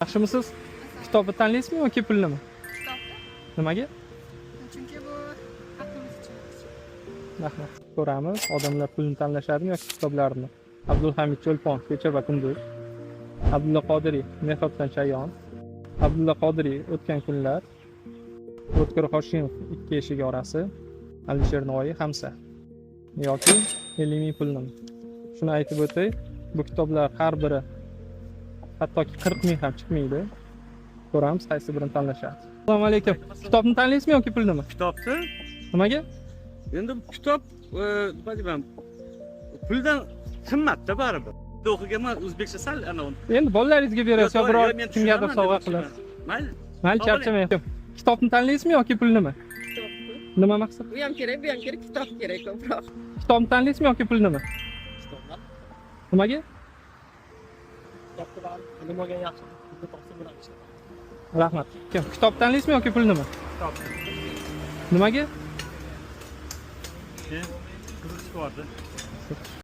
Yaxshimisiz? Kitobni tanlaysizmi yoki pulnimi? Kitobni. Nimaga? Chunki bu haqqimiz uchun. Rahmat. Ko'ramiz, odamlar pulni tanlashadimi yoki kitoblarni. Abdulhamid Cho'lpon, Kecha va kunduz. Abdulla Qodiriy, Mehrobdan Chayon. Abdulla Qodiriy, O'tgan kunlar. O'tkir Hoshimov, Ikki eshik orasi. Alisher Navoiy, Hamsa. Yoki 50 ming pulnimi. Shuni aytib o'tay, bu kitoblar har biri hattoki 40 ming ham chiqmaydi. Ko'ramiz, qaysi birini tanlashadi. Assalomu alaykum. Kitobni tanlaysizmi yoki pulnimi? Kitobni Nimaga? endi bu kitob nima deyman, puldan qimmatda baribir. O'qiganman o'zbekcha sal ana Endi bolalaringizga berasiz yo biror kimgadir sovg'a qilasiz. Mayli. Mayli, charchamang. Kitobni tanlaysizmi yoki pulnimi? Kitobni. Nima maqsad? Bu ham kerak, bu ham kerak, kitob kerak ko'proq. Kitobni tanlaysizmi yoki pulnimi? Nimaga? Rahmat. Kitob tanlaysizmi yoki pulnimi? Kitob. Nimaga? Qiziq chiqyapti.